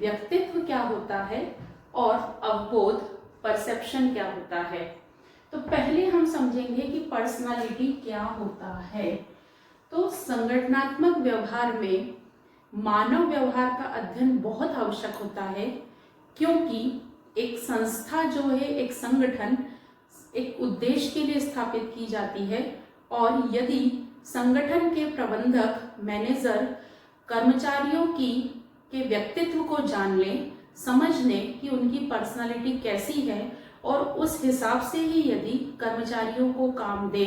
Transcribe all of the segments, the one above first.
व्यक्तित्व क्या होता है और अवबोध परसेप्शन क्या होता है। तो पहले हम समझेंगे कि पर्सनालिटी क्या होता है। तो संगठनात्मक व्यवहार में मानव व्यवहार का अध्ययन बहुत आवश्यक होता है, क्योंकि एक संस्था जो है, एक संगठन एक उद्देश्य के लिए स्थापित की जाती है, और यदि संगठन के प्रबंधक, मैनेजर कर्मचारियों के व्यक्तित्व को जान लें, समझ लें कि उनकी पर्सनालिटी कैसी है, और उस हिसाब से ही यदि कर्मचारियों को काम दे,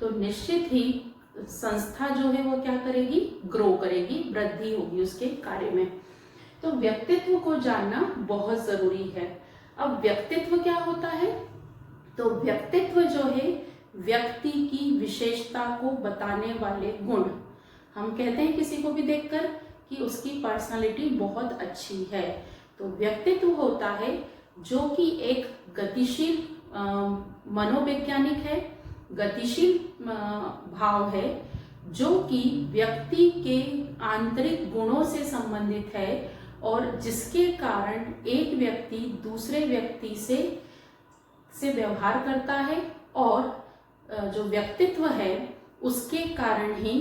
तो निश्चित ही संस्था जो है वो क्या करेगी, ग्रो करेगी, वृद्धि होगी उसके कार्य में। तो व्यक्तित्व को जानना बहुत जरूरी है। अब व्यक्तित्व क्या होता है? तो व्यक्तित्व जो है व्यक्ति की विशेषता को बताने वाले गुण। हम कहते हैं किसी को भी देखकर कि उसकी पर्सनालिटी बहुत अच्छी है। तो व्यक्तित्व होता है जो कि एक गतिशील मनोवैज्ञानिक है, गतिशील भाव है, जो कि व्यक्ति के आंतरिक गुणों से संबंधित है, और जिसके कारण एक व्यक्ति दूसरे व्यक्ति से व्यवहार करता है, और जो व्यक्तित्व है उसके कारण ही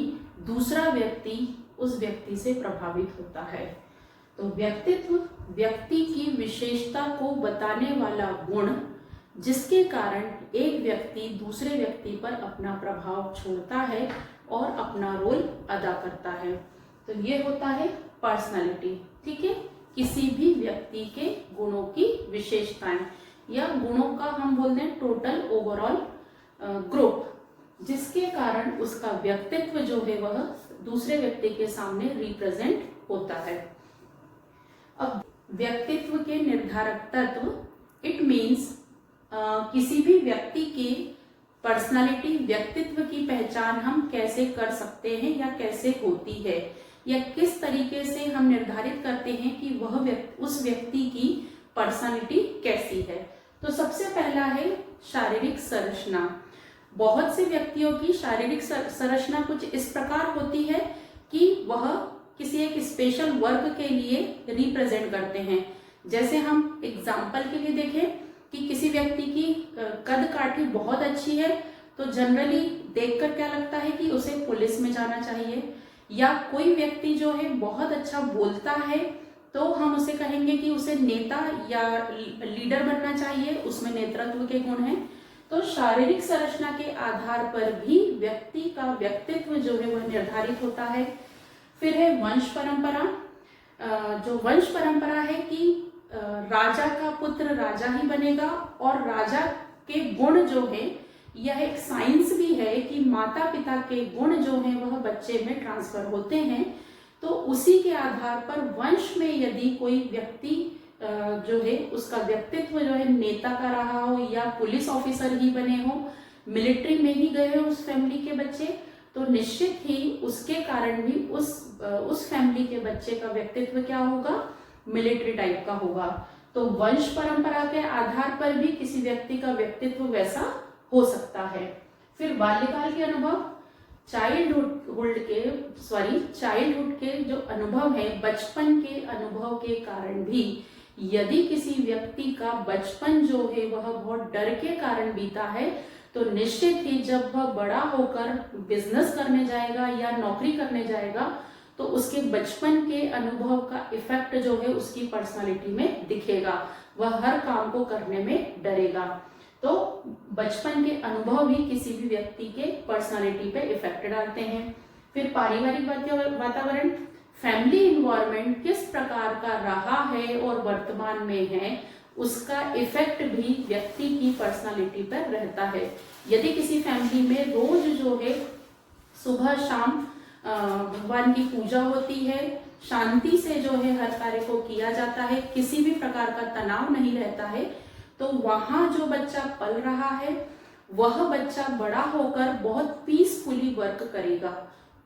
दूसरा व्यक्ति उस व्यक्ति से प्रभावित होता है। तो व्यक्तित्व व्यक्ति की विशेषता को बताने वाला गुण, जिसके कारण एक व्यक्ति दूसरे व्यक्ति पर अपना प्रभाव छोड़ता है और अपना रोल अदा करता है। तो ये होता है पर्सनालिटी। ठीक है, किसी भी व्यक्ति के गुणों की विशेषताएं, या गुणों का हम बोलते हैं टोटल ओवरऑल ग्रुप, जिसके कारण उसका व्यक्तित्व जो है वह दूसरे व्यक्ति के सामने रिप्रेजेंट होता है। अब व्यक्तित्व के निर्धारक तत्व, इट मीन्स किसी भी व्यक्ति की पर्सनालिटी, व्यक्तित्व की पहचान हम कैसे कर सकते हैं या कैसे होती है, या किस तरीके से हम निर्धारित करते हैं कि वह उस व्यक्ति की पर्सनालिटी कैसी है। तो सबसे पहला है शारीरिक संरचना। बहुत से व्यक्तियों की शारीरिक संरचना कुछ इस प्रकार होती है कि वह किसी एक स्पेशल वर्ग के लिए रिप्रेजेंट करते हैं। जैसे हम एग्जाम्पल के लिए देखें कि किसी व्यक्ति की कद काठी बहुत अच्छी है, तो जनरली देखकर क्या लगता है कि उसे पुलिस में जाना चाहिए। या कोई व्यक्ति जो है बहुत अच्छा बोलता है, तो हम उसे कहेंगे कि उसे नेता या लीडर बनना चाहिए, उसमें नेतृत्व के गुण हैं। तो शारीरिक संरचना के आधार पर भी व्यक्ति का व्यक्तित्व जो है वह निर्धारित होता है। फिर है वंश परंपरा। जो वंश परंपरा है कि राजा का पुत्र राजा ही बनेगा, और राजा के गुण जो है, यह एक साइंस भी है कि माता पिता के गुण जो हैं वह बच्चे में ट्रांसफर होते हैं। तो उसी के आधार पर वंश में यदि कोई व्यक्ति जो है उसका व्यक्तित्व जो है नेता का रहा हो, या पुलिस ऑफिसर ही बने हो, मिलिट्री में ही गए हो उस फैमिली के बच्चे, तो निश्चित ही उसके कारण भी उस फैमिली के बच्चे का व्यक्तित्व क्या होगा, मिलिट्री टाइप का होगा। तो वंश परंपरा के आधार पर भी किसी व्यक्ति का व्यक्तित्व वैसा हो सकता है। फिर बाल्यकाल के अनुभव, चाइल्डहुड के जो अनुभव है, बचपन के अनुभव के कारण भी यदि किसी व्यक्ति का बचपन जो है वह बहुत डर के कारण बीता है, तो निश्चित ही जब वह बड़ा होकर बिजनेस करने जाएगा या नौकरी करने जाएगा, तो उसके बचपन के अनुभव का इफेक्ट जो है उसकी पर्सनालिटी में दिखेगा। वह हर काम को करने में डरेगा। तो बचपन के अनुभव भी किसी भी व्यक्ति के पर्सनालिटी पे इफेक्ट डालते हैं। फिर पारिवारिक वातावरण, फैमिली इन्वायरमेंट किस प्रकार का रहा है और वर्तमान में है, उसका इफेक्ट भी व्यक्ति की पर्सनालिटी पर रहता है। यदि किसी फैमिली में रोज जो है सुबह शाम भगवान की पूजा होती है, शांति से जो है हर कार्य को किया जाता है, किसी भी प्रकार का तनाव नहीं रहता है, तो वहां जो बच्चा पल रहा है वह बच्चा बड़ा होकर बहुत पीसफुली वर्क करेगा।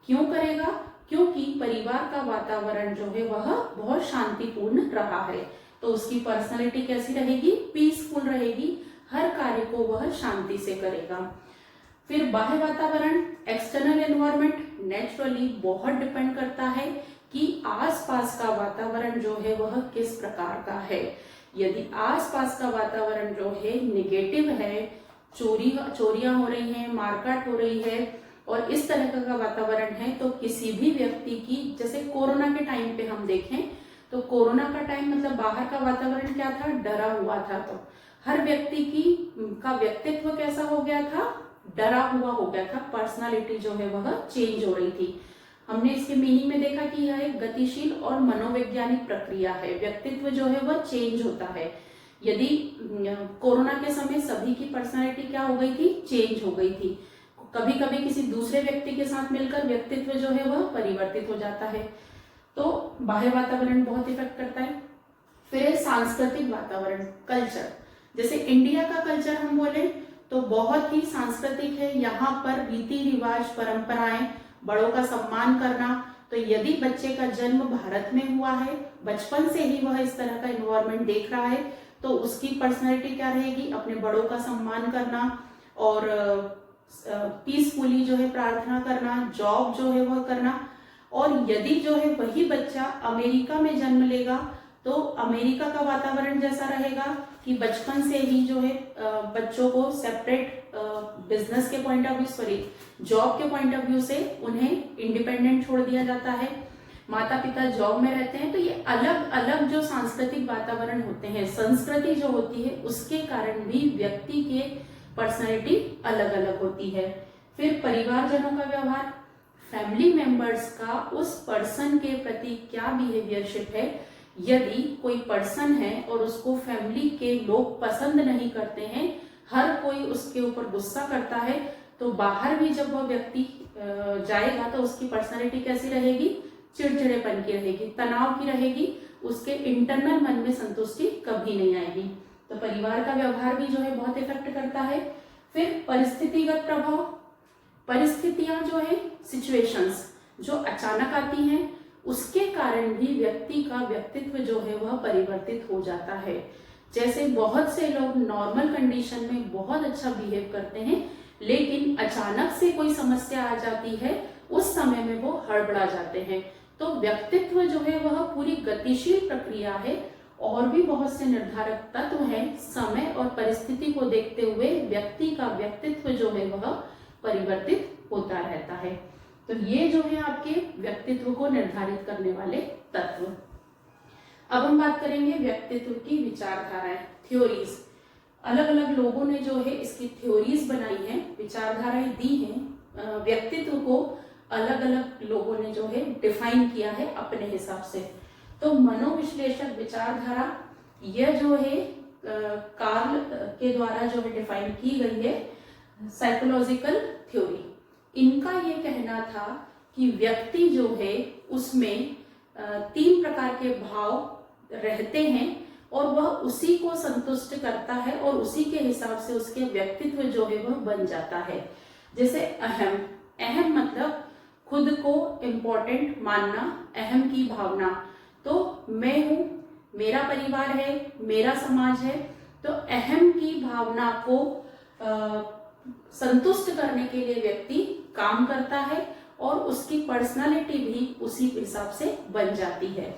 क्यों करेगा? क्योंकि परिवार का वातावरण जो है वह बहुत शांतिपूर्ण रहा है, तो उसकी पर्सनालिटी कैसी रहेगी? पीसफुल रहेगी, हर कार्य को वह शांति से करेगा। फिर बाह्य वातावरण, एक्सटर्नल एनवायरनमेंट नेचुरली बहुत डिपेंड करता है कि आसपास का वातावरण जो है वह किस प्रकार का है। यदि आसपास का वातावरण जो है नेगेटिव है, चोरियां हो रही हैं, मारकाट हो रही है और इस तरह का वातावरण है, तो किसी भी व्यक्ति की, जैसे कोरोना के टाइम पे हम देखें तो कोरोना का टाइम मतलब बाहर का वातावरण क्या था, डरा हुआ था। तो हर व्यक्ति का व्यक्तित्व कैसा हो गया था, डरा हुआ हो गया था, पर्सनालिटी जो है वह चेंज हो रही थी। हमने इसके मीनिंग में देखा कि यह एक गतिशील और मनोवैज्ञानिक प्रक्रिया है, व्यक्तित्व जो है वह चेंज होता है। यदि कोरोना के समय सभी की पर्सनालिटी क्या हो गई थी, चेंज हो गई थी। कभी कभी किसी दूसरे व्यक्ति के साथ मिलकर व्यक्तित्व जो है वह परिवर्तित हो जाता है। तो बाह्य वातावरण बहुत इफेक्ट करता है। फिर है सांस्कृतिक वातावरण, कल्चर। जैसे इंडिया का कल्चर हम बोले तो बहुत ही सांस्कृतिक है। यहाँ पर रीति रिवाज, परंपराएं, बड़ों का सम्मान करना। तो यदि बच्चे का जन्म भारत में हुआ है, बचपन से ही वह इस तरह का इन्वायरमेंट देख रहा है, तो उसकी पर्सनैलिटी क्या रहेगी, अपने बड़ों का सम्मान करना और पीसफुली जो है प्रार्थना करना, जॉब जो है वह करना। और यदि जो है वही बच्चा अमेरिका में जन्म लेगा तो अमेरिका का वातावरण जैसा रहेगा कि बचपन से ही जो है बच्चों को सेपरेट बिजनेस के point of view, sorry job के पॉइंट ऑफ व्यू से उन्हें इंडिपेंडेंट छोड़ दिया जाता है। माता पिता जॉब में रहते हैं। तो ये अलग अलग जो सांस्कृतिक वातावरण होते हैं, संस्कृति जो होती है, उसके कारण भी व्यक्ति के पर्सनैलिटी अलग अलग होती है। फिर परिवारजनों का व्यवहार, फैमिली मेंबर्स का उस पर्सन के प्रति क्या बिहेवियरशिप है। यदि कोई पर्सन है और उसको फैमिली के लोग पसंद नहीं करते हैं, हर कोई उसके ऊपर गुस्सा करता है, तो बाहर भी जब वह व्यक्ति जाएगा तो उसकी पर्सनैलिटी कैसी रहेगी, चिड़चिड़ेपन की रहेगी, तनाव की रहेगी, उसके इंटरनल मन में संतुष्टि कभी नहीं आएगी। तो परिवार का व्यवहार भी जो है बहुत इफेक्ट करता है। फिर परिस्थितिगत प्रभाव, परिस्थितियां जो है, सिचुएशंस जो अचानक आती हैं, उसके कारण भी व्यक्ति का व्यक्तित्व जो है वह परिवर्तित हो जाता है। जैसे बहुत से लोग नॉर्मल कंडीशन में बहुत अच्छा बिहेव करते हैं, लेकिन अचानक से कोई समस्या आ जाती है, उस समय में वो हड़बड़ा जाते हैं। तो व्यक्तित्व जो है वह पूरी गतिशील प्रक्रिया है और भी बहुत से निर्धारक तत्व हैं। समय और परिस्थिति को देखते हुए व्यक्ति का व्यक्तित्व जो है वह परिवर्तित होता रहता है। तो ये जो है आपके व्यक्तित्व को निर्धारित करने वाले तत्व। अब हम बात करेंगे व्यक्तित्व की विचारधाराएं, थ्योरीज। अलग अलग लोगों ने जो है इसकी थ्योरीज बनाई हैं, विचारधाराएं दी हैं। व्यक्तित्व को अलग अलग लोगों ने जो है डिफाइन किया है अपने हिसाब से। तो मनोविश्लेषक विचारधारा, यह जो है कार्ल के द्वारा जो है डिफाइन की गई है, साइकोलॉजिकल थ्योरी। इनका ये कहना था कि व्यक्ति जो है उसमें 3 प्रकार के भाव रहते हैं और वह उसी को संतुष्ट करता है और उसी के हिसाब से उसके व्यक्तित्व जो है वह बन जाता है। जैसे अहम, अहम मतलब खुद को इम्पोर्टेंट मानना, अहम की भावना। तो मैं हूं, मेरा परिवार है, मेरा समाज है। तो अहम की भावना को संतुष्ट करने के लिए व्यक्ति काम करता है और उसकी पर्सनालिटी भी उसी हिसाब से बन जाती है।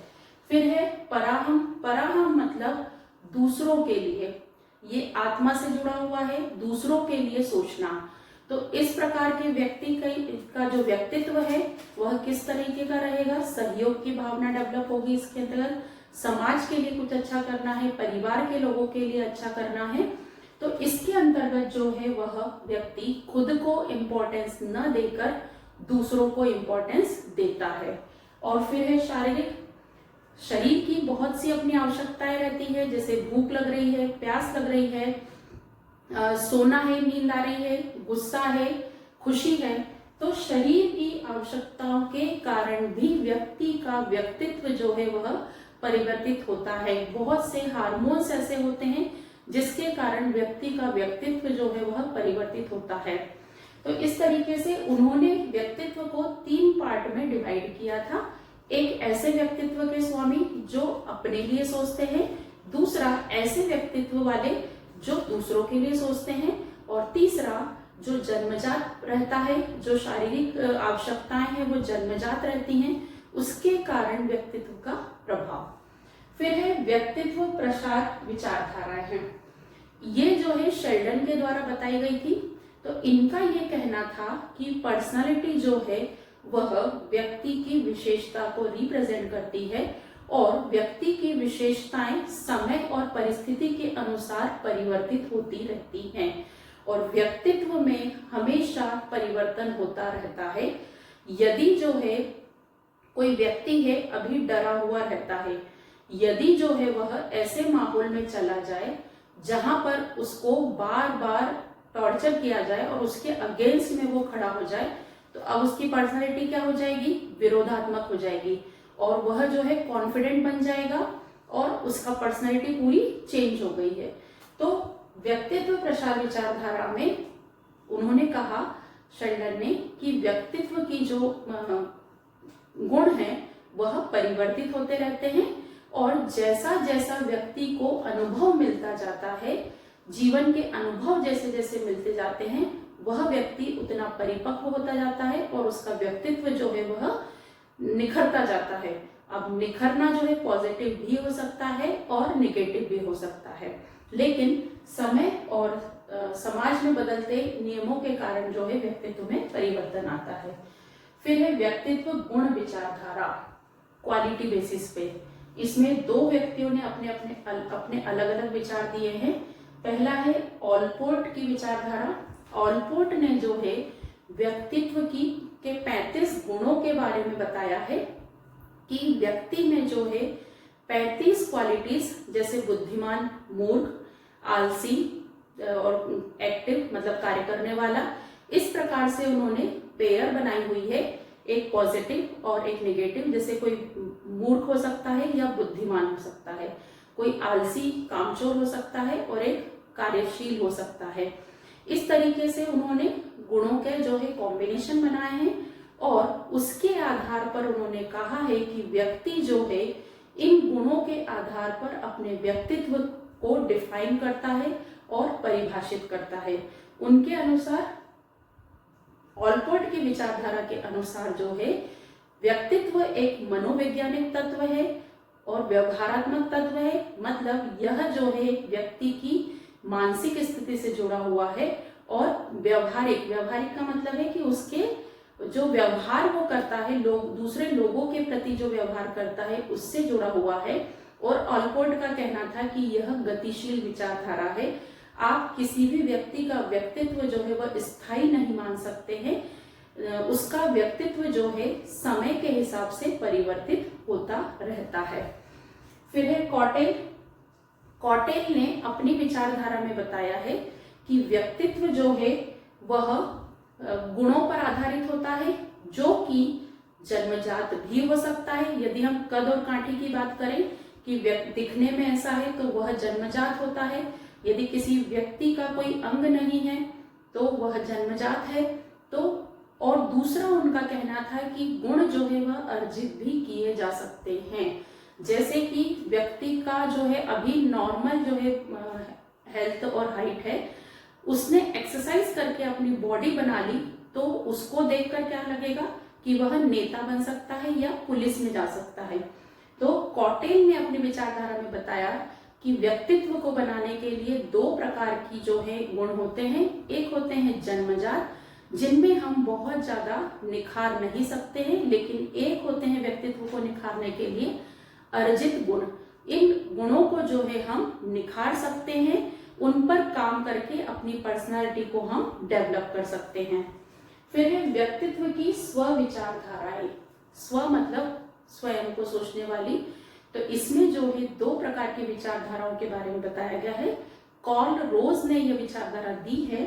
फिर है पराहम, पराहम मतलब दूसरों के लिए, ये आत्मा से जुड़ा हुआ है, दूसरों के लिए सोचना। तो इस प्रकार के व्यक्ति का जो व्यक्तित्व है वह किस तरीके का रहेगा, सहयोग की भावना डेवलप होगी इसके अंतर्गत। समाज के लिए कुछ अच्छा करना है, परिवार के लोगों के लिए अच्छा करना है, तो इसके अंतर्गत जो है वह व्यक्ति खुद को इम्पोर्टेंस न देकर दूसरों को इम्पोर्टेंस देता है। और फिर है शारीरिक, शरीर की बहुत सी अपनी आवश्यकताएं रहती है, जैसे भूख लग रही है, प्यास लग रही है, सोना है, नींद आ रही है, गुस्सा है, खुशी है। तो शरीर की आवश्यकताओं के कारण भी व्यक्ति का व्यक्तित्व जो है वह परिवर्तित होता है। बहुत से हार्मोन्स ऐसे होते हैं जिसके कारण व्यक्ति का व्यक्तित्व जो है वह परिवर्तित होता है। तो इस तरीके से उन्होंने व्यक्तित्व को 3 पार्ट में डिवाइड किया था। एक ऐसे व्यक्तित्व के स्वामी जो अपने लिए सोचते हैं, दूसरा ऐसे व्यक्तित्व वाले जो दूसरों के लिए सोचते हैं, और तीसरा जो जन्मजात रहता है, जो शारीरिक आवश्यकताएं हैं वो जन्मजात रहती हैं, उसके कारण व्यक्तित्व का प्रभाव। फिर है व्यक्तित्व प्रसार विचारधाराएं हैं। ये जो है शेल्डन के द्वारा बताई गई थी। तो इनका ये कहना था कि पर्सनालिटी जो है वह व्यक्ति की विशेषता को रिप्रेजेंट करती है और व्यक्ति की विशेषताएं समय और परिस्थिति के अनुसार परिवर्तित होती रहती हैं और व्यक्तित्व में हमेशा परिवर्तन होता रहता है। यदि जो है कोई व्यक्ति है अभी डरा हुआ रहता है, यदि जो है वह ऐसे माहौल में चला जाए जहां पर उसको बार बार टॉर्चर किया जाए और उसके अगेंस्ट में वो खड़ा हो जाए, तो अब उसकी पर्सनालिटी क्या हो जाएगी, विरोधात्मक हो जाएगी और वह जो है कॉन्फिडेंट बन जाएगा और उसका पर्सनालिटी पूरी चेंज हो गई है। तो व्यक्तित्व प्रसार विचारधारा में उन्होंने कहा शेल्डन ने कि व्यक्तित्व की जो गुण है वह परिवर्तित होते रहते हैं और जैसा जैसा व्यक्ति को अनुभव मिलता जाता है, जीवन के अनुभव जैसे जैसे मिलते जाते हैं, वह व्यक्ति उतना परिपक्व होता जाता है और उसका व्यक्तित्व जो है वह निखरता जाता है। अब निखरना जो है पॉजिटिव भी हो सकता है और निगेटिव भी हो सकता है, लेकिन समय और समाज में बदलते नियमों के कारण जो है व्यक्तित्व में परिवर्तन आता है। फिर है व्यक्तित्व गुण विचारधारा, क्वालिटी बेसिस पे। इसमें दो व्यक्तियों ने अपने अलग अलग विचार दिए हैं। पहला है ऑलपोर्ट की विचारधारा। ऑलपोर्ट ने जो है व्यक्तित्व के 35 गुणों के बारे में बताया है कि व्यक्ति में जो है 35 क्वालिटीज, जैसे बुद्धिमान, मूर्ख, आलसी और एक्टिव मतलब कार्य करने वाला, इस प्रकार से उन्होंने पेयर बनाई हुई है, एक पॉजिटिव और एक नेगेटिव। जैसे कोई मूर्ख हो सकता है या बुद्धिमान हो सकता है, कोई आलसी कामचोर हो सकता है और एक कार्यशील हो सकता है। इस तरीके से उन्होंने गुणों के जो है कॉम्बिनेशन बनाए हैं और उसके आधार पर उन्होंने कहा है कि व्यक्ति जो है इन गुणों के आधार पर अपने व्यक्तित्व को डिफाइन करता है और परिभाषित करता है। उनके अनुसार, ऑलपोर्ट की विचारधारा के अनुसार जो है व्यक्तित्व एक मनोवैज्ञानिक तत्व है और व्यवहारात्मक तत्व है। मतलब यह जो है व्यक्ति की मानसिक स्थिति से जुड़ा हुआ है और व्यवहारिक का मतलब है कि उसके जो व्यवहार वो करता है, दूसरे लोगों के प्रति जो व्यवहार करता है उससे जुड़ा हुआ है। और ऑलपोर्ट का कहना था कि यह गतिशील विचारधारा है। आप किसी भी व्यक्ति का व्यक्तित्व जो है वह स्थायी नहीं मान सकते हैं, उसका व्यक्तित्व जो है समय के हिसाब से परिवर्तित होता रहता है। फिर है कॉटेल ने अपनी विचारधारा में बताया है कि व्यक्तित्व जो है वह गुणों पर आधारित होता है, जो कि जन्मजात भी हो सकता है। यदि हम कद और काठी की बात करें कि दिखने में ऐसा है तो वह जन्मजात होता है। यदि किसी व्यक्ति का कोई अंग नहीं है तो वह जन्मजात है। तो और दूसरा उनका कहना था कि गुण जो है वह अर्जित भी किए जा सकते हैं। जैसे कि व्यक्ति का जो है अभी नॉर्मल जो है हेल्थ और हाइट है, उसने एक्सरसाइज करके अपनी बॉडी बना ली तो उसको देखकर क्या लगेगा कि वह नेता बन सकता है या पुलिस में जा सकता है। तो कॉटेल ने अपनी विचारधारा में बताया कि व्यक्तित्व को बनाने के लिए दो प्रकार की जो है गुण होते हैं। एक होते हैं जन्मजात, जिनमें हम बहुत ज्यादा निखार नहीं सकते हैं, लेकिन एक होते हैं व्यक्तित्व को निखारने के लिए अर्जित गुण। इन गुणों को जो है हम निखार सकते हैं, उन पर काम करके अपनी पर्सनालिटी को हम डेवलप कर सकते हैं। फिर है व्यक्तित्व की स्व विचारधाराएं। स्व मतलब स्वयं को सोचने वाली। तो इसमें जो है दो प्रकार की विचारधाराओं के बारे में बताया गया है। कॉर्ल रोज ने यह विचारधारा दी है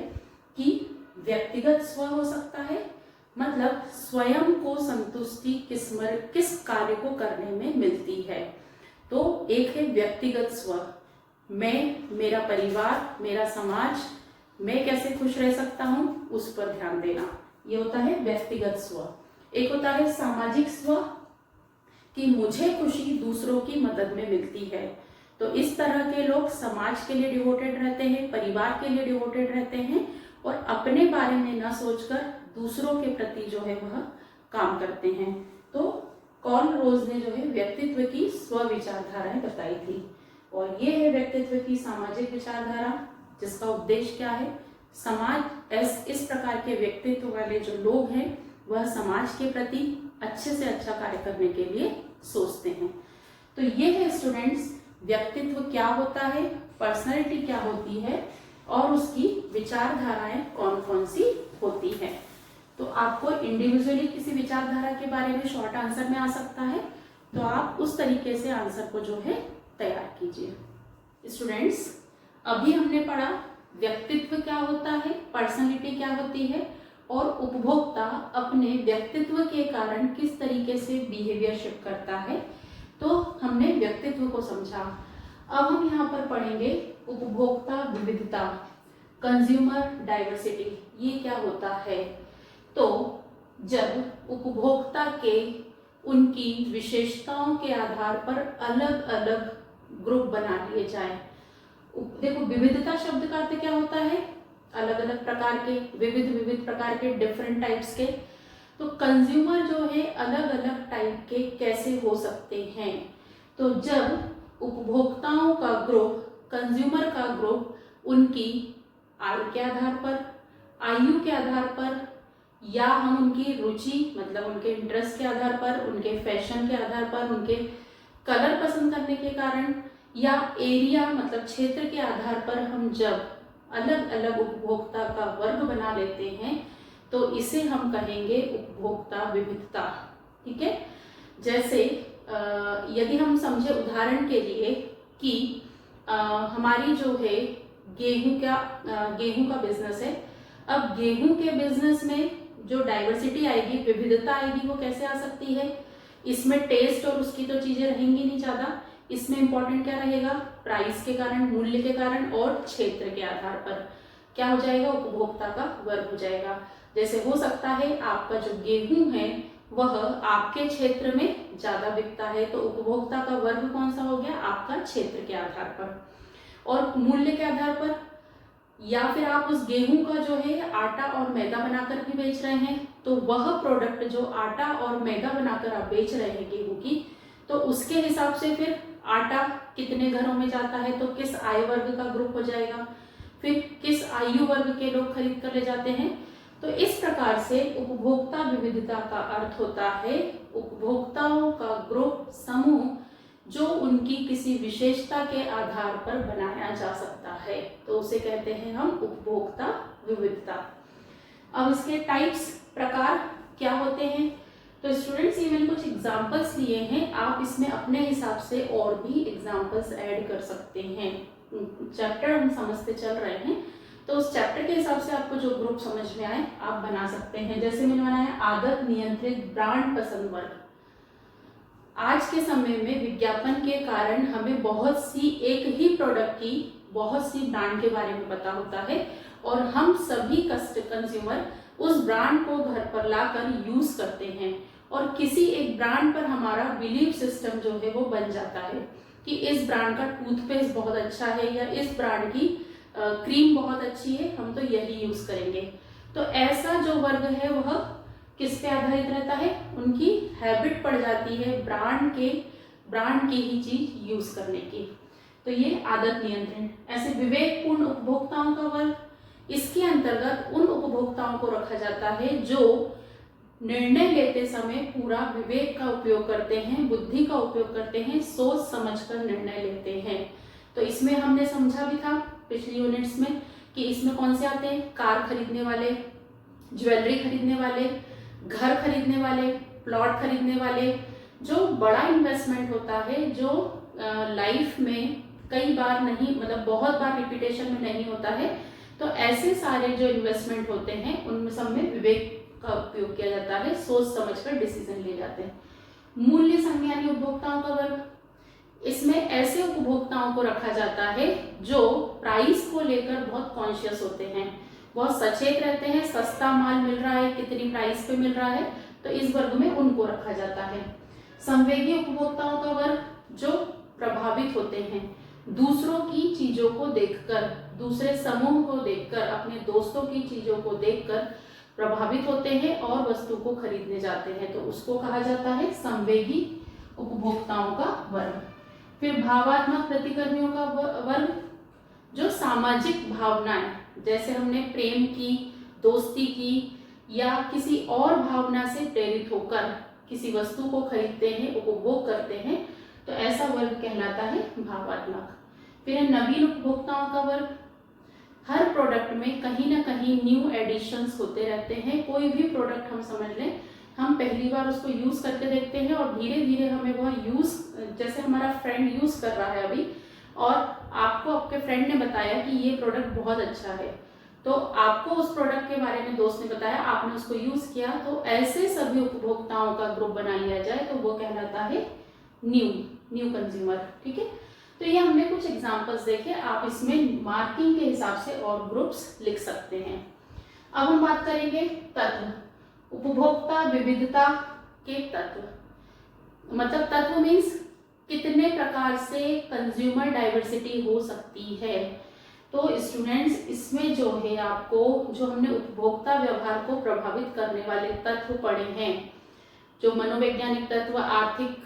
कि व्यक्तिगत स्व हो सकता है, मतलब स्वयं को संतुष्टि किस कार्य को करने में मिलती है। तो एक है व्यक्तिगत स्व, मैं, मेरा परिवार, मेरा समाज, मैं कैसे खुश रह सकता हूँ उस पर ध्यान देना, ये होता है व्यक्तिगत स्व। एक होता है सामाजिक स्व कि मुझे खुशी दूसरों की मदद में मिलती है। तो इस तरह के लोग समाज के लिए डिवोटेड रहते हैं, परिवार के लिए डिवोटेड रहते हैं और अपने बारे में न सोचकर दूसरों के प्रति जो है वह काम करते हैं। तो कार्ल रोज ने जो है व्यक्तित्व की स्व विचारधाराएं बताई थी। और ये है व्यक्तित्व की सामाजिक विचारधारा, जिसका उद्देश्य क्या है, समाज इस प्रकार के व्यक्तित्व वाले जो लोग हैं वह समाज के प्रति अच्छे से अच्छा कार्य करने के लिए सोचते हैं। तो ये है स्टूडेंट्स, व्यक्तित्व क्या होता है, पर्सनैलिटी क्या होती है और उसकी विचारधाराएं कौन कौन सी होती है। तो आपको इंडिविजुअली किसी विचारधारा के बारे में शॉर्ट आंसर में आ सकता है, तो आप उस तरीके से आंसर को जो है तैयार कीजिए। स्टूडेंट्स, अभी हमने पढ़ा व्यक्तित्व क्या होता है, पर्सनैलिटी क्या होती है और उपभोक्ता अपने व्यक्तित्व के कारण किस तरीके से बिहेवियरशिप करता है। तो हमने व्यक्तित्व को समझा। अब हम यहाँ पर पढ़ेंगे उपभोक्ता विविधता, कंज्यूमर डाइवर्सिटी। ये क्या होता है? तो जब उपभोक्ता के उनकी विशेषताओं के आधार पर अलग अलग ग्रुप बना लिए जाएं। देखो, विविधता शब्द का अर्थ क्या होता है? अलग अलग प्रकार के, विविध प्रकार के, डिफरेंट टाइप्स के। तो कंज्यूमर जो है अलग अलग टाइप के कैसे हो सकते हैं? तो जब उपभोक्ताओं का ग्रुप, कंज्यूमर का ग्रुप उनकी आय के आधार पर, आयु के आधार पर, या हम उनकी रुचि मतलब उनके इंटरेस्ट के आधार पर, उनके फैशन के आधार पर, उनके कलर पसंद करने के कारण, या एरिया मतलब क्षेत्र के आधार पर हम जब अलग अलग उपभोक्ता का वर्ग बना लेते हैं तो इसे हम कहेंगे उपभोक्ता विविधता। ठीक है। जैसे यदि हम समझे उदाहरण के लिए कि हमारी जो है गेहूं का बिजनेस है। अब गेहूं के बिजनेस में जो डाइवर्सिटी आएगी, विविधता आएगी, वो कैसे आ सकती है? इसमें टेस्ट और उसकी तो चीजें रहेंगी नहीं ज्यादा। इसमें इंपॉर्टेंट क्या रहेगा? प्राइस के कारण, मूल्य के कारण और क्षेत्र के आधार पर क्या हो जाएगा? उपभोक्ता का वर्ग हो जाएगा। जैसे हो सकता है आपका जो गेहूं है वह आपके क्षेत्र में ज्यादा बिकता है, तो उपभोक्ता का वर्ग कौन सा हो गया? आपका क्षेत्र के आधार पर। और मूल्य के आधार पर, या फिर आप उस गेहूं का जो है आटा और मैदा बनाकर भी बेच रहे हैं, तो वह प्रोडक्ट जो आटा और मैदा बनाकर आप बेच रहे हैं गेहूं की, तो उसके हिसाब से फिर आटा कितने घरों में जाता है, तो किस आय वर्ग का ग्रुप हो जाएगा, फिर किस आयु वर्ग के लोग खरीद कर ले जाते हैं। तो इस प्रकार से उपभोक्ता विविधता का अर्थ होता है उपभोक्ताओं का ग्रुप, समूह, जो उनकी किसी विशेषता के आधार पर बनाया जा सकता है, तो उसे कहते हैं हम उपभोक्ता विविधता। अब इसके टाइप्स, प्रकार क्या होते हैं? तो स्टूडेंट्स, ये मैंने कुछ एग्जांपल्स लिए हैं, आप इसमें अपने हिसाब से और भी एग्जांपल्स ऐड कर सकते हैं। चैप्टर हम समझते चल रहे हैं, तो उस चैप्टर के हिसाब से आपको जो ग्रुप समझ में आए आप बना सकते हैं। जैसे मैंने बनाया आदत नियंत्रित ब्रांड पसंद वर्ग। आज के समय में विज्ञापन के कारण हमें बहुत सी एक ही प्रोडक्ट की बहुत सी ब्रांड के बारे में पता होता है और हम सभी कंज्यूमर उस ब्रांड को घर पर लाकर यूज करते हैं और किसी एक ब्रांड पर हमारा बिलीव सिस्टम जो है वो बन जाता है कि इस ब्रांड का टूथपेस्ट बहुत अच्छा है या इस ब्रांड की क्रीम बहुत अच्छी है, हम तो यही यूज करेंगे। तो ऐसा जो वर्ग है वह किस पे आधारित रहता है? उनकी हैबिट पड़ जाती है ब्रांड की ही चीज यूज करने की। तो ये आदत नियंत्रण। ऐसे विवेकपूर्ण उपभोक्ताओं का वर्ग, इसके अंतर्गत उन उपभोक्ताओं को रखा जाता है जो निर्णय लेते समय पूरा विवेक का उपयोग करते हैं, बुद्धि का उपयोग करते हैं, सोच समझकर निर्णय लेते हैं। तो इसमें हमने समझा भी था पिछली यूनिट्स में कि इसमें कौन से आते हैं? कार खरीदने वाले, ज्वेलरी खरीदने वाले, घर खरीदने वाले, प्लॉट खरीदने वाले, जो बड़ा इन्वेस्टमेंट होता है, जो लाइफ में कई बार नहीं, मतलब बहुत बार रिपीटेशन में नहीं होता है, तो ऐसे सारे जो इन्वेस्टमेंट होते हैं उनमें सब में विवेक का उपयोग किया जाता है, सोच समझकर डिसीजन लिए जाते हैं। मूल्य संज्ञानी उपभोक्ताओं का वर्ग, इसमें ऐसे उपभोक्ताओं को रखा जाता है जो प्राइस को लेकर बहुत कॉन्शियस होते हैं, बहुत सचेत रहते हैं, सस्ता माल मिल रहा है, कितनी प्राइस पे मिल रहा है, तो इस वर्ग में उनको रखा जाता है। संवेगी उपभोक्ताओं का वर्ग, जो प्रभावित होते हैं दूसरों की चीजों को देखकर, दूसरे समूह को देखकर, अपने दोस्तों की चीजों को देखकर प्रभावित होते हैं और वस्तु को खरीदने जाते हैं, तो उसको कहा जाता है संवेगी उपभोक्ताओं का वर्ग। फिर भावात्मक प्रतिकर्मियों का वर्ग, जो सामाजिक भावनाएं, जैसे हमने प्रेम की, दोस्ती की या किसी और भावना से प्रेरित होकर किसी वस्तु को खरीदते हैं, उपभोग करते हैं, तो ऐसा वर्ग कहलाता है भावात्मक। फिर नवीन उपभोक्ताओं का वर्ग, हर प्रोडक्ट में कहीं ना कहीं न्यू एडिशंस होते रहते हैं। कोई भी प्रोडक्ट हम समझ लें, हम पहली बार उसको यूज करके देखते हैं और धीरे धीरे हमें वह यूज, जैसे हमारा फ्रेंड यूज कर रहा है अभी और आपको आपके फ्रेंड ने बताया कि ये प्रोडक्ट बहुत अच्छा है, तो आपको उस प्रोडक्ट के बारे में दोस्त ने बताया, आपने उसको यूज किया, तो ऐसे सभी उपभोक्ताओं का ग्रुप बना लिया जाए तो वो कहलाता है न्यू कंज्यूमर। ठीक है, तो ये हमने कुछ एग्जांपल्स देखे, आप इसमें मार्किंग के हिसाब से और ग्रुप्स लिख सकते हैं। अब हम बात करेंगे तत्व, उपभोक्ता विविधता के तत्व। मतलब तत्व मीन्स कितने प्रकार से कंज्यूमर डाइवर्सिटी हो सकती है। तो स्टूडेंट्स, इसमें जो है आपको, जो हमने उपभोक्ता व्यवहार को प्रभावित करने वाले तत्व पढ़े हैं, जो मनोवैज्ञानिक तत्व, आर्थिक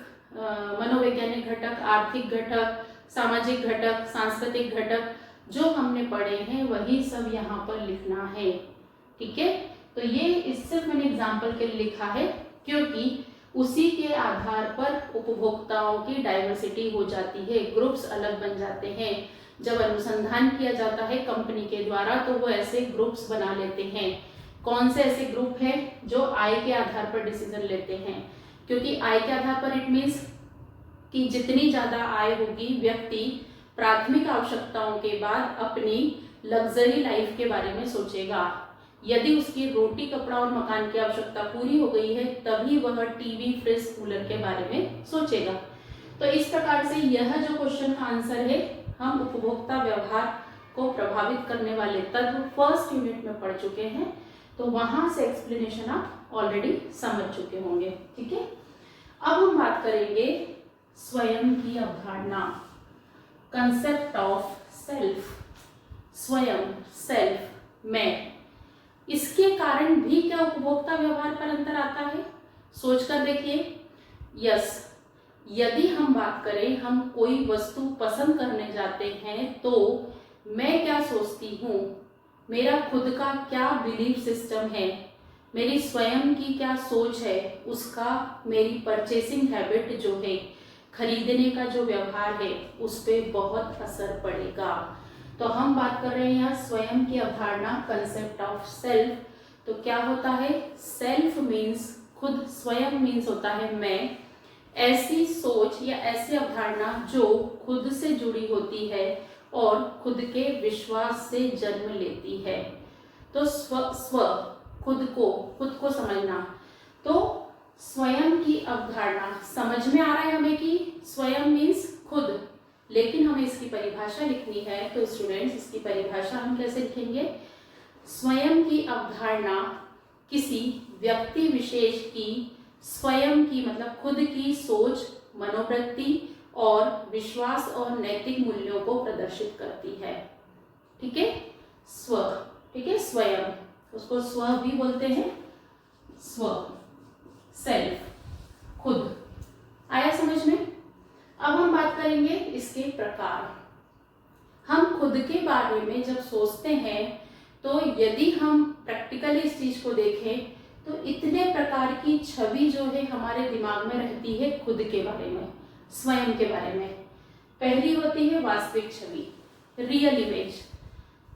मनोवैज्ञानिक घटक, आर्थिक घटक, सामाजिक घटक, सांस्कृतिक घटक, जो हमने पढ़े हैं वही सब यहाँ पर लिखना है। ठीक है, तो ये सिर्फ मैंने एग्जाम्पल के लिए लिखा है क्योंकि उसी के आधार पर उपभोक्ताओं की डाइवर्सिटी हो जाती है, ग्रुप्स अलग बन जाते हैं। जब अनुसंधान किया जाता है कंपनी के द्वारा तो वो ऐसे ग्रुप्स बना लेते हैं। कौन से ऐसे ग्रुप हैं? जो आय के आधार पर डिसीजन लेते हैं, क्योंकि आय के आधार पर इट मीन्स कि जितनी ज्यादा आय होगी, व्यक्ति प्राथमिक आवश्यकताओं के बाद अपनी लग्जरी लाइफ के बारे में सोचेगा। यदि उसकी रोटी, कपड़ा और मकान की आवश्यकता पूरी हो गई है तभी वह टीवी, फ्रिज, कूलर के बारे में सोचेगा। तो इस प्रकार से यह जो क्वेश्चन का आंसर है, हम उपभोक्ता व्यवहार को प्रभावित करने वाले तत्व फर्स्ट यूनिट में पढ़ चुके हैं, तो वहां से एक्सप्लेनेशन आप ऑलरेडी समझ चुके होंगे। ठीक है, अब हम बात करेंगे स्वयं की अवधारणा, कंसेप्ट ऑफ सेल्फ। स्वयं, सेल्फ, मैं, इसके कारण भी क्या उपभोक्ता व्यवहार पर अंतर आता है? सोचकर देखिए। यस, यदि हम बात करें, हम कोई वस्तु पसंद करने जाते हैं तो मैं क्या सोचती हूँ, मेरा खुद का क्या बिलीफ सिस्टम है, मेरी स्वयं की क्या सोच है, उसका मेरी परचेसिंग हैबिट जो है, खरीदने का जो व्यवहार है, उस पर बहुत असर पड़ेगा। तो हम बात कर रहे हैं यहाँ स्वयं की अवधारणा, कंसेप्ट ऑफ सेल्फ। तो क्या होता है? सेल्फ मीन्स खुद, स्वयं मीन्स होता है मैं, ऐसी सोच या ऐसी अवधारणा जो खुद से जुड़ी होती है और खुद के विश्वास से जन्म लेती है। तो स्व खुद को समझना। तो स्वयं की अवधारणा समझ में आ रहा है हमें कि स्वयं मीन्स खुद, लेकिन हमें इसकी परिभाषा लिखनी है। तो स्टूडेंट्स, इसकी परिभाषा हम कैसे लिखेंगे? स्वयं की अवधारणा किसी व्यक्ति विशेष की स्वयं की, मतलब खुद की सोच, मनोवृत्ति और विश्वास और नैतिक मूल्यों को प्रदर्शित करती है। ठीक है, स्व, ठीक है, स्वयं, उसको स्व भी बोलते हैं, स्व, सेल्फ, खुद। आया समझ में? अब हम बात करेंगे इसके प्रकार। हम खुद के बारे में जब सोचते हैं तो यदि हम प्रैक्टिकली इस चीज को देखें तो इतने प्रकार की छवि जो है हमारे दिमाग में रहती है खुद के बारे में, स्वयं के बारे में। पहली होती है वास्तविक छवि, रियल इमेज।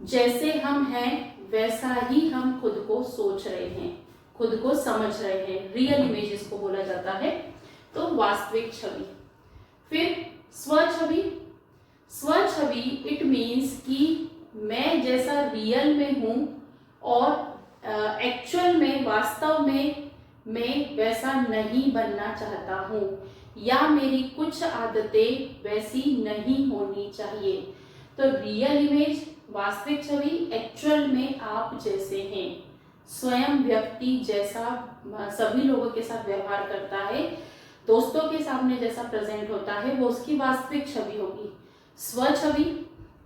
जैसे हम हैं वैसा ही हम खुद को सोच रहे हैं, खुद को समझ रहे हैं, रियल इमेज इसको बोला जाता है। तो वास्तविक छवि। फिर स्वछवि। स्वछवि इट मीन्स कि मैं जैसा रियल में हूं और एक्चुअल में, वास्तव में मैं वैसा नहीं बनना चाहता हूं, या मेरी कुछ आदतें वैसी नहीं होनी चाहिए। तो रियल इमेज, वास्तविक छवि, एक्चुअल में आप जैसे हैं, स्वयं व्यक्ति जैसा सभी लोगों के साथ व्यवहार करता है, दोस्तों के सामने जैसा प्रेजेंट होता है, वो उसकी वास्तविक छवि होगी। स्वछवि,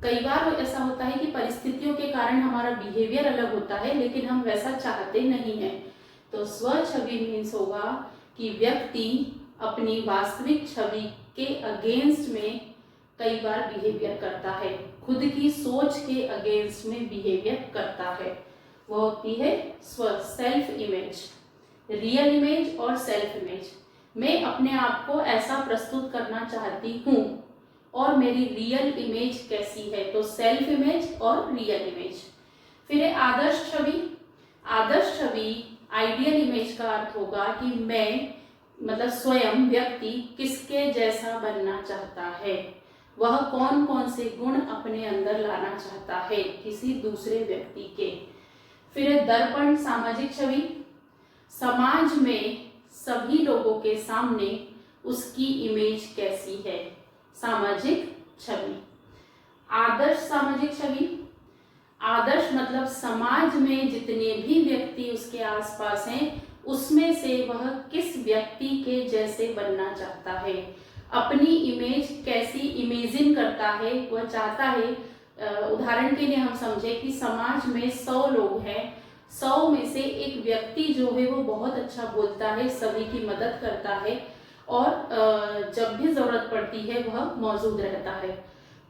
कई बार ऐसा होता है कि परिस्थितियों के कारण हमारा बिहेवियर अलग होता है, लेकिन हम वैसा चाहते नहीं हैं। तो स्व छवि मीन्स होगा कि व्यक्ति अपनी वास्तविक छवि के अगेंस्ट में कई बार बिहेवियर करता है, खुद की सोच के अगेंस्ट में बिहेवियर करता है। वो होती है स्व, सेल्फ इमेज, रियल इमेज और सेल्फ इमेज। मैं अपने आप को ऐसा प्रस्तुत करना चाहती हूँ और मेरी रियल इमेज कैसी है, तो सेल्फ इमेज और रियल इमेज। फिर है आदर्श छवि। आदर्श छवि, आइडियल इमेज का अर्थ होगा कि मैं मतलब स्वयं व्यक्ति किसके जैसा बनना चाहता है, वह कौन कौन से गुण अपने अंदर लाना चाहता है किसी दूसरे व्यक्ति के। फिर है दर्पण, सामाजिक छवि। समाज में सभी लोगों के सामने उसकी इमेज कैसी है, सामाजिक छवि। आदर्श सामाजिक छवि, आदर्श मतलब समाज में जितने भी व्यक्ति उसके आसपास हैं उसमें से वह किस व्यक्ति के जैसे बनना चाहता है, अपनी इमेज कैसी इमेजिन करता है, वह चाहता है। उदाहरण के लिए हम समझे कि समाज में 100 लोग हैं, 100 में से एक व्यक्ति जो है वो बहुत अच्छा बोलता है, सभी की मदद करता है और जब भी जरूरत पड़ती है वह मौजूद रहता है,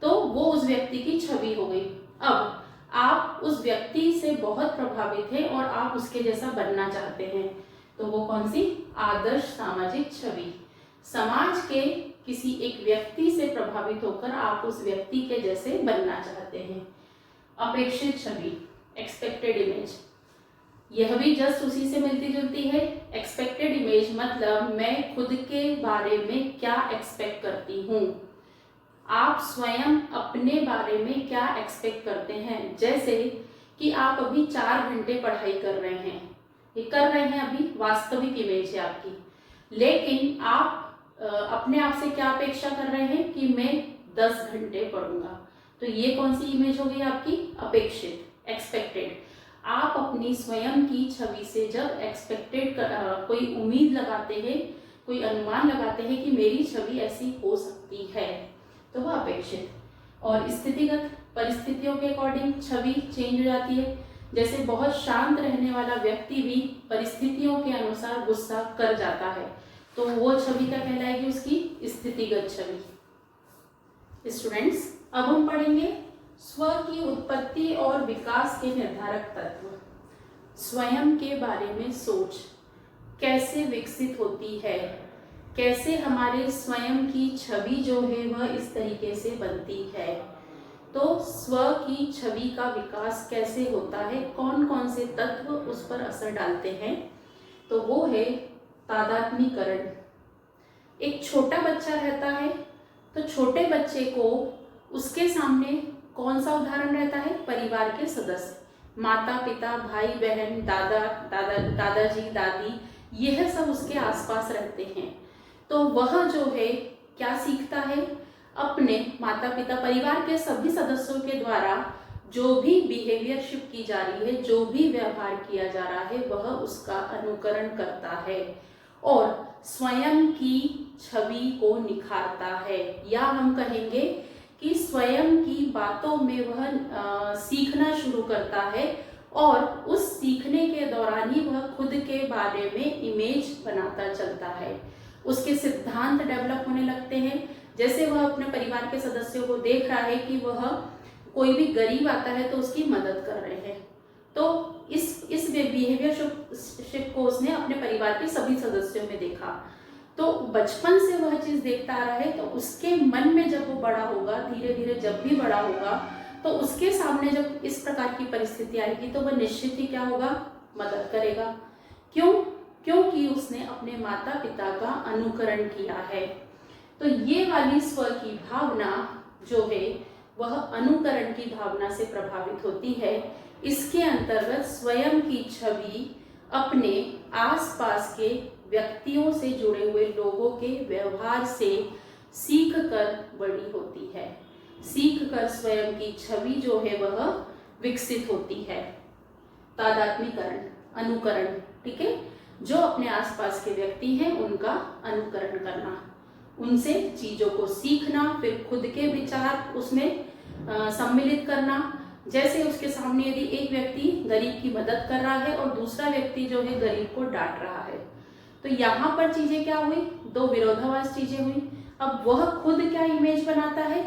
तो वो उस व्यक्ति की छवि हो गई। अब आप उस व्यक्ति से बहुत प्रभावित हैं और आप उसके जैसा बनना चाहते हैं, तो वो कौन सी, आदर्श सामाजिक छवि। समाज के किसी एक व्यक्ति से प्रभावित होकर आप उस व्यक्ति के जैसे बनना चाहते हैं। अपेक्षित छवि, एक्सपेक्टेड इमेज, यह भी जस्ट उसी से मिलती जुलती है। एक्सपेक्टेड इमेज मतलब मैं खुद के बारे में क्या एक्सपेक्ट करती हूँ, आप स्वयं अपने बारे में क्या एक्सपेक्ट करते हैं। जैसे कि आप अभी 4 घंटे पढ़ाई कर रहे हैं, ये कर रहे हैं अभी, वास्तविक इमेज है आपकी, लेकिन आप अपने आप से क्या अपेक्षा कर रहे हैं कि मैं 10 घंटे पढ़ूंगा, तो ये कौन सी इमेज हो गई आपकी, अपेक्षित, एक्सपेक्टेड। आप अपनी स्वयं की छवि से जब एक्सपेक्टेड कोई उम्मीद लगाते हैं, कोई अनुमान लगाते हैं कि मेरी छवि ऐसी हो सकती है, तो वह अपेक्षित। और स्थितिगत, परिस्थितियों के अकॉर्डिंग छवि चेंज हो जाती है। जैसे बहुत शांत रहने वाला व्यक्ति भी परिस्थितियों के अनुसार गुस्सा कर जाता है, तो वो छवि क्या कहलाएगी, उसकी स्थितिगत छवि। स्टूडेंट्स, अब हम पढ़ेंगे स्व की उत्पत्ति और विकास के निर्धारक तत्व। स्वयं के बारे में सोच कैसे विकसित होती है, कैसे हमारे स्वयं की छवि जो है वह इस तरीके से बनती है, तो स्व की छवि का विकास कैसे होता है, कौन कौन से तत्व उस पर असर डालते हैं, तो वो है तादात्म्यकरण। एक छोटा बच्चा रहता है, तो छोटे बच्चे को उसके सामने कौन सा उदाहरण रहता है, परिवार के सदस्य, माता पिता, भाई बहन, दादाजी दादी, यह सब उसके आसपास रहते हैं। तो वह जो है क्या सीखता है, अपने माता पिता, परिवार के सभी सदस्यों के द्वारा जो भी बिहेवियरशिप की जा रही है, जो भी व्यवहार किया जा रहा है, वह उसका अनुकरण करता है और स्वयं की छवि को निखारता है, या हम कहेंगे कि स्वयं की बातों में वह सीखना शुरू करता है और उस सीखने के दौरान ही वह खुद के बारे में इमेज बनाता चलता है। उसके सिद्धांत डेवलप होने लगते हैं। जैसे वह अपने परिवार के सदस्यों को देख रहा है कि वह कोई भी गरीब आता है तो उसकी मदद कर रहे हैं, तो इस बिहेवियरशिप को उसने अपने परिवार के सभी सदस्यों में देखा, तो बचपन से वह चीज़ देखता आ रहा है, तो उसके मन में जब वो बड़ा होगा, धीरे धीरे जब भी बड़ा होगा, तो उसके सामने जब इस प्रकार की परिस्थिति आएगी तो वह निश्चित ही क्या होगा, मदद करेगा। क्यों? क्योंकि उसने अपने माता पिता का अनुकरण किया है। तो ये वाली स्व की भावना जो है वह अनुकरण की भावना से प्रभावित होती है। इसके अंतर्गत स्वयं की छवि अपने आसपास के व्यक्तियों से जुड़े हुए लोगों के व्यवहार से सीख कर बड़ी होती है, सीख कर स्वयं की छवि जो है वह विकसित होती है। तादात्म्यकरण, अनुकरण, ठीक है, जो अपने आसपास के व्यक्ति हैं उनका अनुकरण करना, उनसे चीजों को सीखना, फिर खुद के विचार उसमें सम्मिलित करना। जैसे उसके सामने यदि एक व्यक्ति गरीब की मदद कर रहा है और दूसरा व्यक्ति जो है गरीब को डांट रहा है, तो यहाँ पर चीजें क्या हुई, दो विरोधाभास चीजें हुई। अब वह खुद क्या इमेज बनाता है,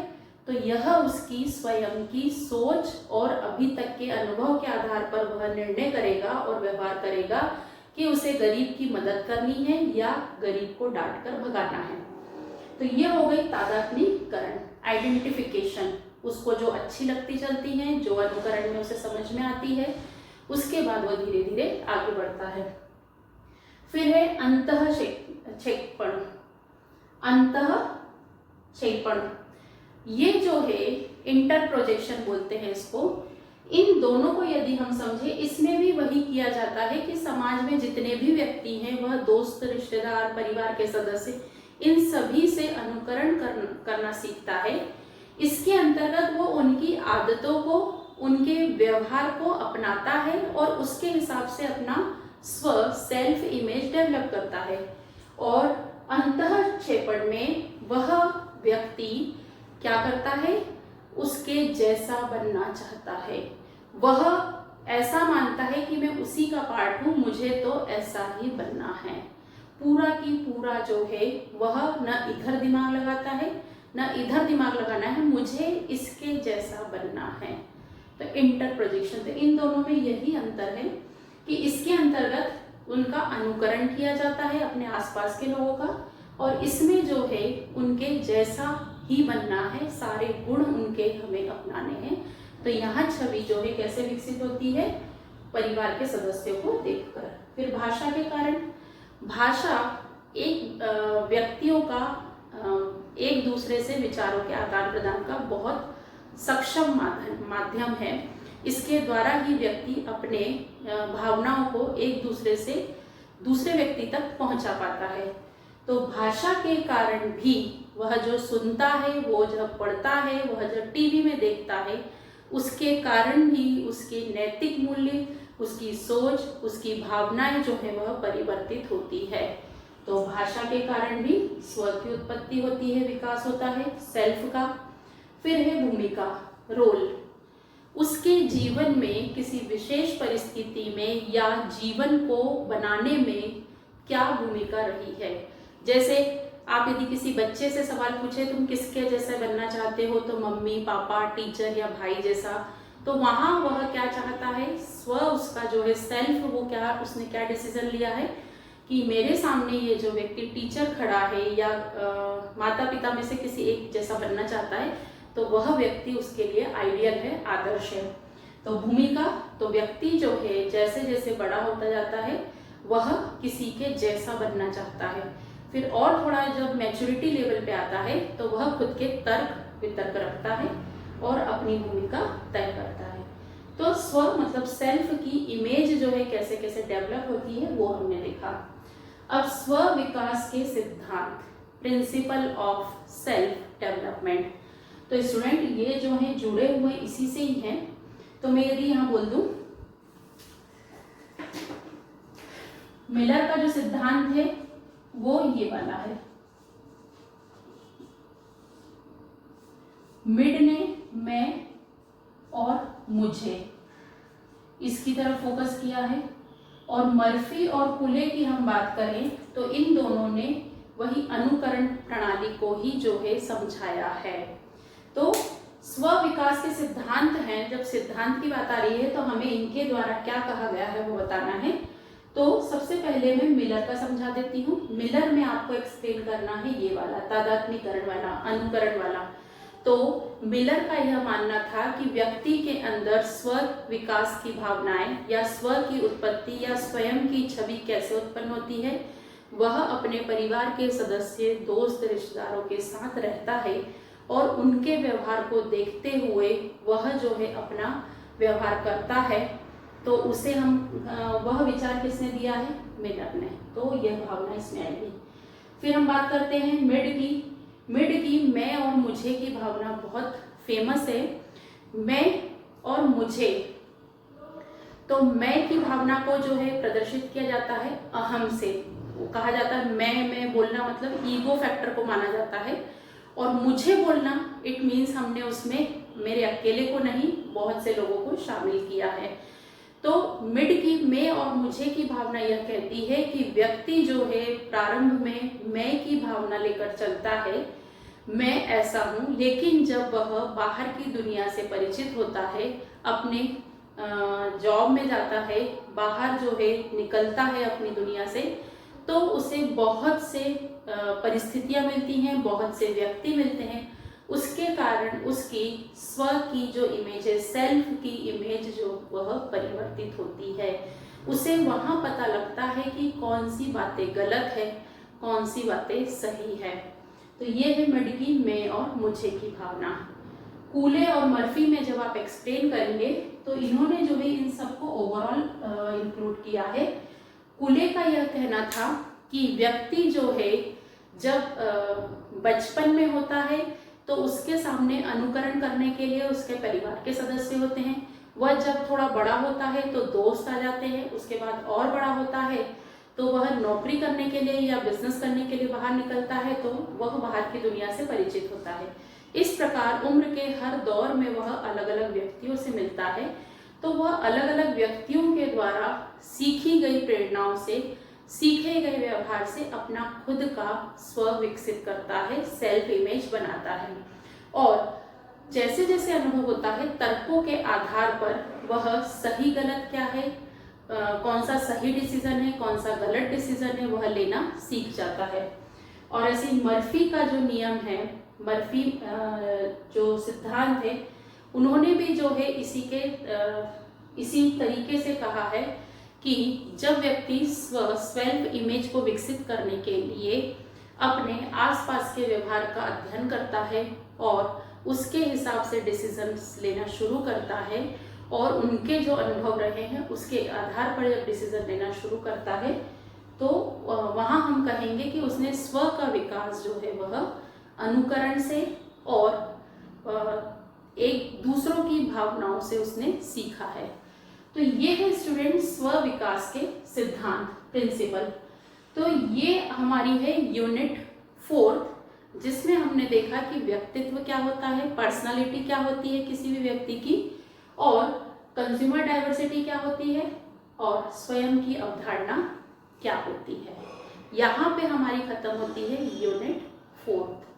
तो यह उसकी स्वयं की सोच और अभी तक के अनुभव के आधार पर वह निर्णय करेगा और व्यवहार करेगा कि उसे गरीब की मदद करनी है या गरीब को डांट कर भगाना है। तो ये हो गई तादात्म्यीकरण, आइडेंटिफिकेशन। उसको जो अच्छी लगती चलती हैं, जो अनुकरण में उसे समझ में आती है, उसके बाद वह धीरे धीरे आगे बढ़ता है। फिर है अंतःक्षेपण। अंतःक्षेपण ये जो है इंटर प्रोजेक्शन बोलते हैं इसको। इन दोनों को यदि हम समझे, इसमें भी वही किया जाता है कि समाज में जितने भी व्यक्ति हैं, वह दोस्त, रिश्तेदार, परिवार के सदस्य, इन सभी से अनुकरण करना सीखता है। इसके अंतर्गत वो उनकी आदतों को, उनके व्यवहार को अपनाता है और उसके हिसाब से अपना सेल्फ इमेज डेवलप करता है। और अंतःक्षेपण में वह व्यक्ति क्या करता है, उसके जैसा बनना चाहता है। वह ऐसा मानता है कि मैं उसी का पार्ट हूं, मुझे तो ऐसा ही बनना है। पूरा की पूरा जो है वह न इधर दिमाग लगाता है न इधर दिमाग लगाना है, मुझे इसके जैसा बनना है। तो इंटर प्रोजेक्शन, तो इन दोनों में यही अंतर है कि इसके अंतर्गत उनका अनुकरण किया जाता है अपने आसपास के लोगों का, और इसमें जो है उनके जैसा ही बनना है, सारे गुण उनके हमें अपनाने हैं। तो यहाँ छवि जो है कैसे विकसित होती है, परिवार के सदस्यों को देखकर। फिर भाषा के कारण, भाषा एक व्यक्तियों का एक दूसरे से विचारों के आदान प्रदान का बहुत सक्षम माध्यम है। इसके द्वारा ही व्यक्ति अपने भावनाओं को एक दूसरे से दूसरे व्यक्ति तक पहुंचा पाता है। तो भाषा के कारण भी वह जो सुनता है, वो जब पढ़ता है, वह जब टीवी में देखता है, उसके कारण ही उसके नैतिक मूल्य, उसकी सोच, उसकी भावनाएं जो है वह परिवर्तित होती है। तो भाषा के कारण भी स्व की उत्पत्ति होती है, विकास होता है सेल्फ का। फिर है भूमिका, रोल। उसके जीवन में किसी विशेष परिस्थिति में या जीवन को बनाने में क्या भूमिका रही है। जैसे आप यदि किसी बच्चे से सवाल पूछे तुम किसके जैसे बनना चाहते हो, तो मम्मी, पापा, टीचर या भाई जैसा, तो वहाँ वह क्या चाहता है, स्व उसका जो है सेल्फ, वो क्या, उसने क्या डिसीजन लिया है कि मेरे सामने ये जो व्यक्ति टीचर खड़ा है या माता पिता में से किसी एक जैसा बनना चाहता है, तो वह व्यक्ति उसके लिए आइडियल है, आदर्श है। तो भूमिका, तो व्यक्ति जो है जैसे जैसे बड़ा होता जाता है वह किसी के जैसा बनना चाहता है। फिर और थोड़ा जब मैच्योरिटी लेवल पे आता है तो वह खुद के तर्क वितर्क रखता है और अपनी भूमिका तय करता है। तो स्व मतलब सेल्फ की इमेज जो है कैसे कैसे डेवलप होती है वो हमने देखा। अब स्व विकास के सिद्धांत, प्रिंसिपल ऑफ सेल्फ डेवलपमेंट। तो स्टूडेंट ये जो है जुड़े हुए इसी से ही हैं। तो मैं यदि यहाँ बोल दूं, मिलर का जो सिद्धांत है वो ये वाला है। मिड ने मैं और मुझे इसकी तरफ फोकस किया है, और मर्फी और पुले की हम बात करें तो इन दोनों ने वही अनुकरण प्रणाली को ही जो है समझाया है। तो स्व विकास के सिद्धांत हैं। जब सिद्धांत की बात आ रही है तो हमें इनके द्वारा क्या कहा गया है वो बताना है। तो सबसे पहले मैं मिलर का समझा देती हूँ। मिलर में आपको एक्सप्लेन करना है ये वाला तादात्म्यीकरण वाला, अनुकरण वाला। तो मिलर का यह मानना था कि व्यक्ति के अंदर स्व विकास की भावनाएं या स्व की उत्पत्ति या स्वयं की छवि कैसे उत्पन्न होती है। वह अपने परिवार के सदस्य, दोस्त, रिश्तेदारों के साथ रहता है और उनके व्यवहार को देखते हुए वह जो है अपना व्यवहार करता है। तो उसे हम वह विचार किसने दिया है, मिलर ने। तो यह भावना इसमें आएगी। फिर हम बात करते हैं मिड की। मिड की मैं और मुझे की भावना बहुत फेमस है। मैं और मुझे, तो मैं की भावना को जो है प्रदर्शित किया जाता है अहम से। कहा जाता है मैं बोलना मतलब ईगो फैक्टर को माना जाता है। और मुझे बोलना इट मीन्स हमने उसमें मेरे अकेले को नहीं, बहुत से लोगों को शामिल किया है। तो मिड की मैं और मुझे की भावना यह कहती है कि व्यक्ति जो है प्रारंभ में मैं की भावना लेकर चलता है, मैं ऐसा हूँ, लेकिन जब वह बाहर की दुनिया से परिचित होता है, अपने जॉब में जाता है, बाहर जो है निकलता है अपनी दुनिया से, तो उसे बहुत से परिस्थितियाँ मिलती हैं, बहुत से व्यक्ति मिलते हैं, उसके कारण उसकी स्व की जो इमेज है, सेल्फ की इमेज जो वह परिवर्तित होती है। उसे वहाँ पता लगता है कि कौन सी बातें गलत है, कौन सी बातें सही है। तो ये है मिड की मैं और मुझे की भावना। कूले और मर्फी में जब आप एक्सप्लेन करेंगे तो इन्होंने जो है इन सबको ओवरऑल इंक्लूड किया है। कूले का यह कहना था कि व्यक्ति जो है जब बचपन में होता है तो उसके सामने अनुकरण करने के लिए उसके परिवार के सदस्य होते हैं। वह जब थोड़ा बड़ा होता है तो दोस्त आ जाते हैं, उसके बाद और बड़ा होता है तो वह नौकरी करने के लिए या बिजनेस करने के लिए बाहर निकलता है, तो वह बाहर की दुनिया से परिचित होता है। इस प्रकार उम्र के हर दौर में वह अलग अलग व्यक्तियों से मिलता है, तो वह अलग अलग व्यक्तियों के द्वारा सीखी गई प्रेरणाओं से, सीखे गए व्यवहार से अपना खुद का स्व विकसित करता है, सेल्फ इमेज बनाता है। और जैसे जैसे अनुभव होता है, तर्कों के आधार पर वह सही गलत क्या है, कौन सा सही डिसीजन है, कौन सा गलत डिसीजन है, वह लेना सीख जाता है। और ऐसे मर्फी का जो नियम है, मर्फी जो सिद्धांत है, उन्होंने भी जो है इसी तरीके से कहा है कि जब व्यक्ति सेल्फ इमेज को विकसित करने के लिए अपने आसपास के व्यवहार का अध्ययन करता है और उसके हिसाब से डिसीजंस लेना शुरू करता है और उनके जो अनुभव रहे हैं उसके आधार पर जब डिसीजन लेना शुरू करता है, तो वहाँ हम कहेंगे कि उसने स्व का विकास जो है वह अनुकरण से और एक दूसरों की भावनाओं से उसने सीखा है। तो ये है स्टूडेंट स्व विकास के सिद्धांत, प्रिंसिपल। तो ये हमारी है यूनिट 4, जिसमें हमने देखा कि व्यक्तित्व क्या होता है, पर्सनालिटी क्या होती है किसी भी व्यक्ति की, और कंज्यूमर डाइवर्सिटी क्या होती है, और स्वयं की अवधारणा क्या होती है। यहाँ पे हमारी खत्म होती है यूनिट 4।